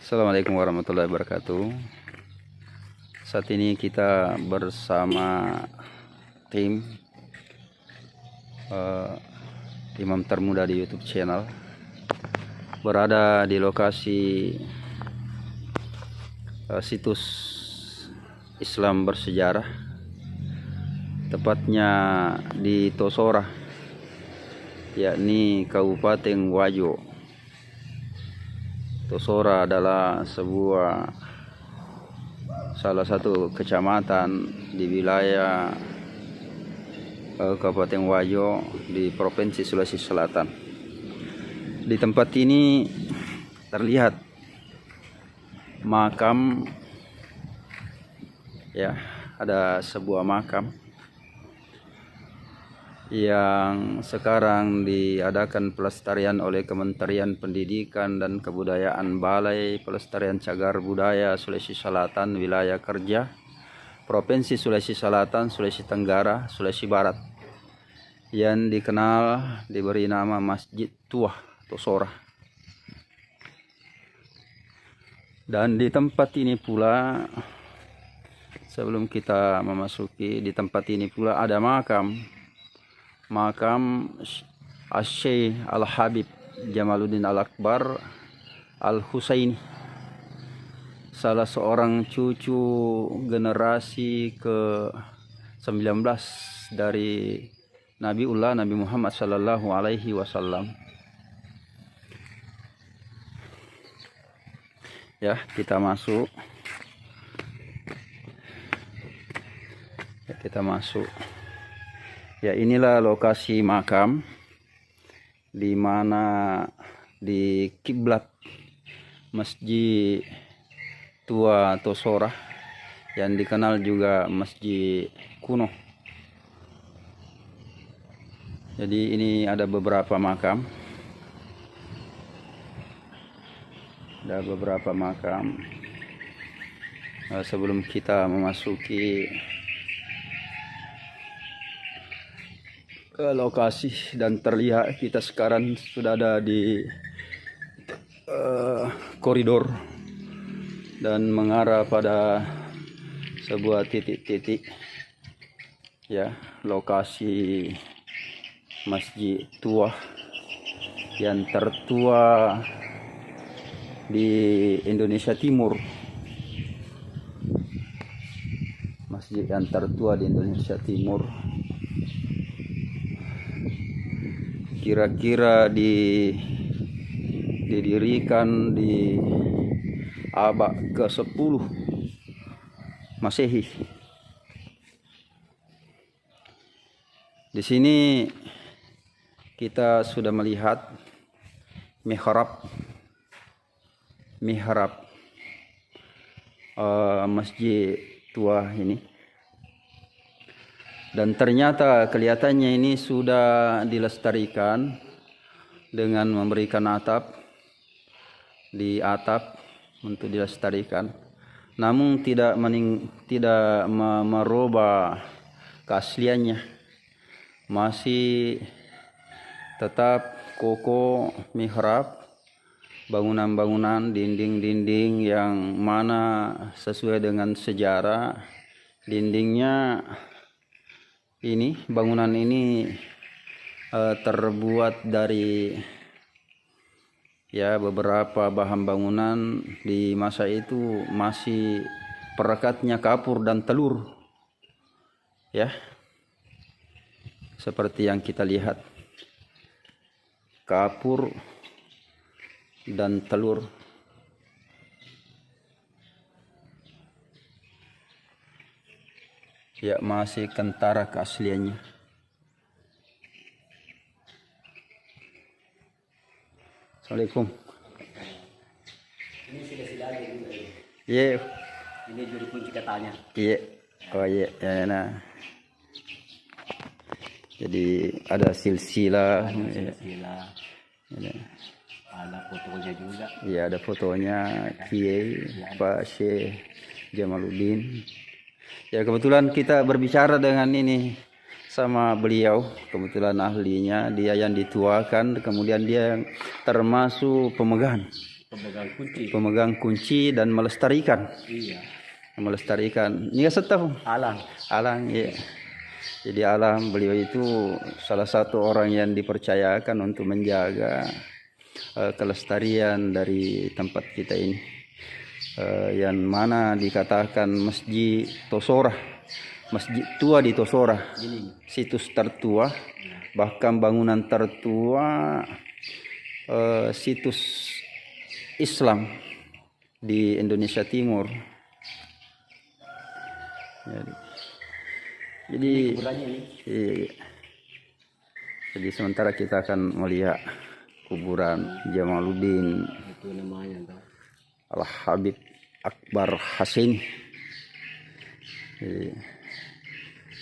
Assalamualaikum warahmatullahi wabarakatuh. Saat ini kita bersama tim Imam Termuda di YouTube channel, berada di lokasi situs Islam bersejarah, tepatnya di Tosora, yakni Kabupaten Wajo. Tosora adalah salah satu kecamatan di wilayah Kabupaten Wajo di Provinsi Sulawesi Selatan. Di tempat ini terlihat makam, ya, ada sebuah makam yang sekarang diadakan pelestarian oleh Kementerian Pendidikan dan Kebudayaan, Balai Pelestarian Cagar Budaya Sulawesi Selatan, Wilayah Kerja Provinsi Sulawesi Selatan, Sulawesi Tenggara, Sulawesi Barat, yang dikenal diberi nama Masjid Tua Tosora. Dan di tempat ini pula, sebelum kita memasuki, di tempat ini pula ada makam Asy-Syaikh Al-Habib Jamaluddin Al-Akbar Al-Husaini, salah seorang cucu generasi ke-19 dari Nabiullah Nabi Muhammad sallallahu alaihi wasallam. Ya, kita masuk. Ya, inilah lokasi makam, di mana di kiblat Masjid Tua Tosora, yang dikenal juga Masjid Kuno. Jadi ini ada beberapa makam. Sebelum kita memasuki ke lokasi, dan terlihat kita sekarang sudah ada di koridor dan mengarah pada sebuah titik-titik, ya, lokasi Masjid Tua yang tertua di Indonesia Timur. Masjid yang tertua di Indonesia Timur, kira-kira didirikan di abad ke-10 Masehi. Di sini kita sudah melihat mihrab Masjid Tua ini, dan ternyata kelihatannya ini sudah dilestarikan dengan memberikan atap untuk dilestarikan, namun tidak merubah keasliannya. Masih tetap kokoh mihrab, bangunan-bangunan, dinding-dinding yang mana sesuai dengan sejarah. Dindingnya ini, bangunan ini terbuat dari, ya, beberapa bahan bangunan di masa itu masih perekatnya kapur dan telur, ya, seperti yang kita lihat, kapur dan telur. Ya, masih kentara keasliannya. Assalamualaikum. Ini sila-sila aja juga. Iya. Ini juri kunci katanya. Iya. Oh iya, ya, nah. Jadi ada silsilah. Ada fotonya juga. Iya, ada fotonya Kiai Pak Syekh Jamaluddin. Ya, kebetulan kita berbicara dengan ini sama beliau, kebetulan ahlinya, dia yang dituakan, kemudian dia yang termasuk pemegang pemegang kunci dan melestarikan. Iya. Melestarikan. Ini tahu. Alang, ya. Jadi Alang beliau itu salah satu orang yang dipercayakan untuk menjaga kelestarian dari tempat kita ini. Yang mana dikatakan Masjid Tosora, masjid tua di Tosora, situs tertua, bahkan bangunan tertua, situs Islam di Indonesia Timur. Jadi sementara kita akan melihat kuburan Jamaluddin Itu namanya tuh. Al-Habib Akbar Hasaini,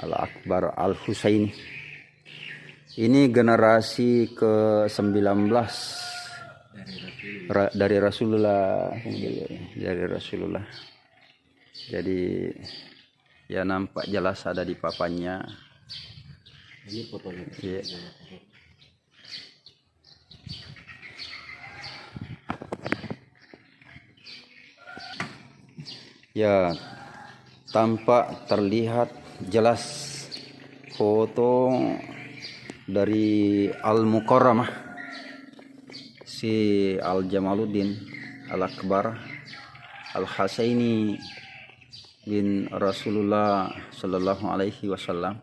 Al-Akbar Al-Husaini. Ini generasi ke-19 dari Rasulullah. Jadi ya nampak jelas ada di papannya. Ini fotonya. Iya. Ya, tampak terlihat jelas foto dari Al-Mukarramah si Al-Jamaluddin Al-Akbar Al-Hasaini bin Rasulullah Sallallahu Alaihi Wasallam.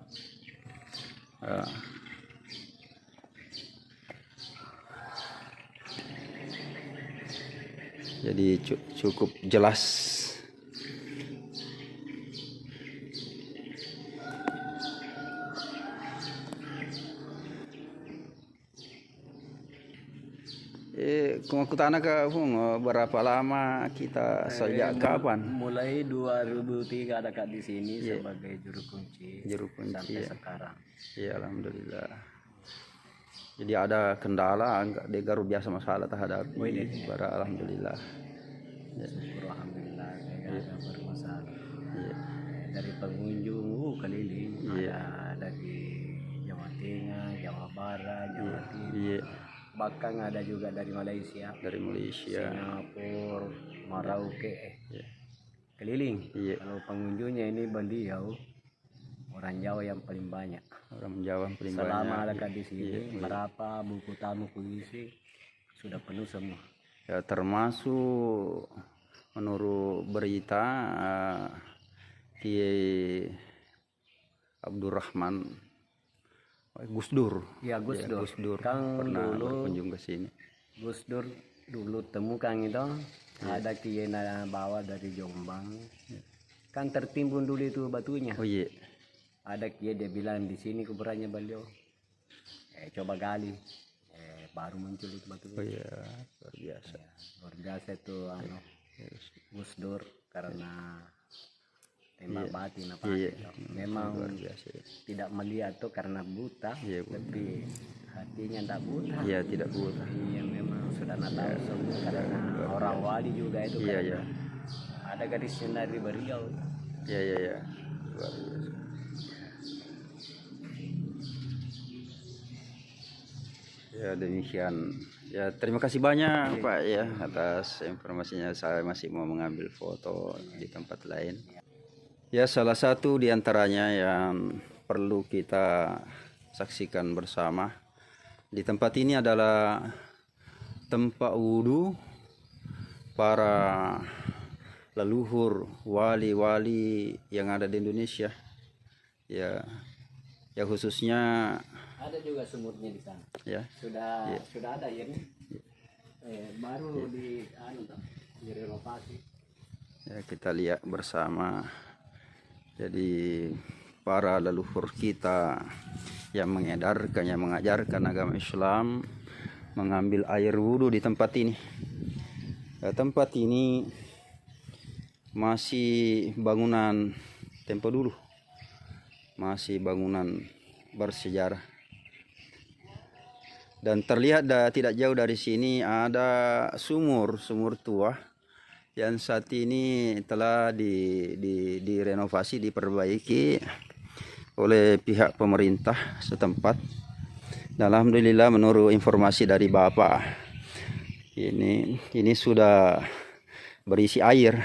Jadi cukup jelas. Kung aku tanya ke berapa lama kita sejak kapan? Mulai 2003 ada Kak di sini sebagai juru kunci sampai Ya. sekarang. Ya, alhamdulillah. Jadi ada kendala enggak degaru biasa masalah terhadap para alhamdulillah. Ya. Syukur alhamdulillah tidak ada bermasalah. Ya. Dari pengunjung keliling Iya. ada dari Jawa Tengah, Jawa Barat, Jawa Timur. Iya. Bahkan ada juga dari Malaysia, Singapura, Merauke, keliling. Iya. Kalau pengunjungnya ini beliau orang Jawa yang paling banyak. Orang Jawa paling Selama banyak. ada di sini, berapa buku tamu puisi sudah penuh semua. Ya, termasuk menurut berita Kiai Abdurrahman Gus Dur. Ya, Gus Dur. Gus Dur Kang pernah dulu berkunjung ke sini. Gus Dur dulu temukan itu ada kiai bawa dari Jombang. Kan tertimbun dulu itu batunya. Oh iya. Ada kiai dia bilang di sini kuburannya beliau. Coba gali. Baru muncul itu batu. Oh iya, luar biasa. Luar biasa itu Gus Dur karena tembak batin apa gitu. Memang Luar biasa. tidak melihat tuh karena buta, Iya, tapi hatinya tidak buta. Iya, tidak buta. Iya, memang sudah tahu semua karena orang wali juga itu. Iya, karena iya. ada garisnya dari beliau. Iya, iya, iya. Luar biasa. Ya, demikian. Ya, terima kasih banyak Pak ya atas informasinya. Saya masih mau mengambil foto di tempat lain. Ya, salah satu di antaranya yang perlu kita saksikan bersama di tempat ini adalah tempat wudhu para leluhur wali-wali yang ada di Indonesia. Ya, ya khususnya Ada juga sumurnya di sana. ya. Sudah ada airnya. Baru direnovasi. Ya, kita lihat bersama. Jadi para leluhur kita yang mengedarkan, yang mengajarkan agama Islam mengambil air wudhu di tempat ini. Ya, tempat ini masih bangunan tempo dulu, masih bangunan bersejarah. Dan terlihat tidak jauh dari sini ada sumur tua yang saat ini telah direnovasi, diperbaiki oleh pihak pemerintah setempat. Dan alhamdulillah menurut informasi dari Bapak Ini sudah berisi air.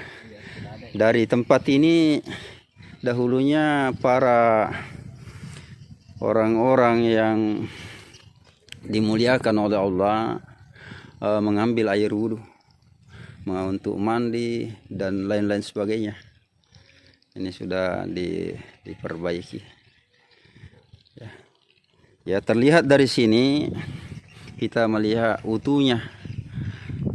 Dari tempat ini dahulunya para orang-orang yang dimuliakan oleh Allah mengambil air wudhu untuk mandi dan lain-lain sebagainya. Ini sudah diperbaiki. Ya, terlihat dari sini kita melihat utuhnya.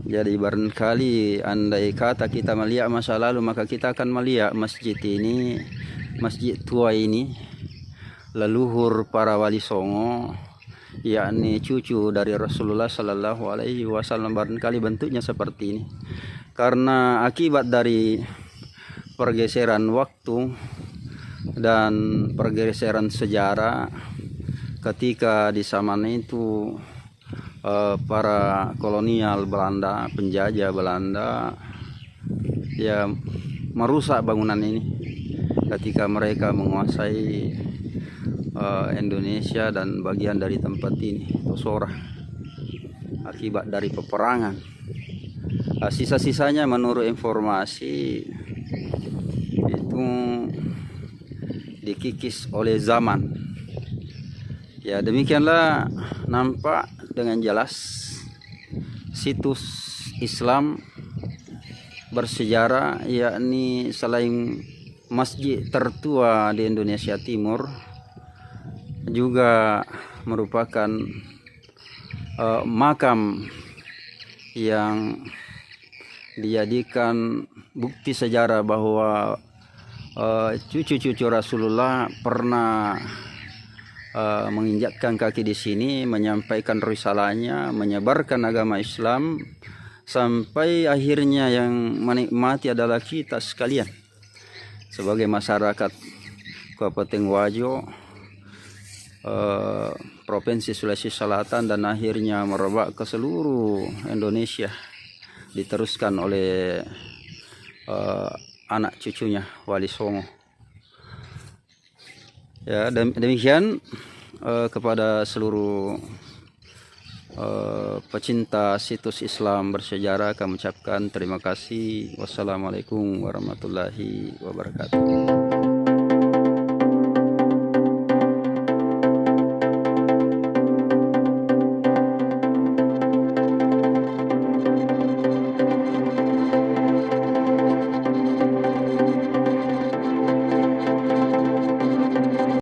Jadi barangkali andai kata kita melihat masa lalu, maka kita akan melihat masjid ini, masjid tua ini, leluhur para wali songo, yakni cucu dari Rasulullah Sallallahu Alaihi Wasallam. Barangkali bentuknya seperti ini karena akibat dari pergeseran waktu dan pergeseran sejarah. Ketika di zaman itu para kolonial Belanda, penjajah Belanda, ya merusak bangunan ini ketika mereka menguasai Indonesia dan bagian dari tempat ini, Tosora, akibat dari peperangan. Sisa-sisanya menurut informasi itu dikikis oleh zaman. Ya, demikianlah nampak dengan jelas situs Islam bersejarah, yakni selain masjid tertua di Indonesia Timur, juga merupakan makam yang dijadikan bukti sejarah bahwa cucu-cucu Rasulullah pernah menginjakkan kaki di sini, menyampaikan risalahnya, menyebarkan agama Islam, sampai akhirnya yang menikmati adalah kita sekalian sebagai masyarakat Kabupaten Wajo, Provinsi Sulawesi Selatan, dan akhirnya merebak ke seluruh Indonesia, diteruskan oleh anak cucunya Wali Songo. Ya, demikian kepada seluruh pecinta situs Islam bersejarah kami ucapkan terima kasih. Wassalamualaikum warahmatullahi wabarakatuh.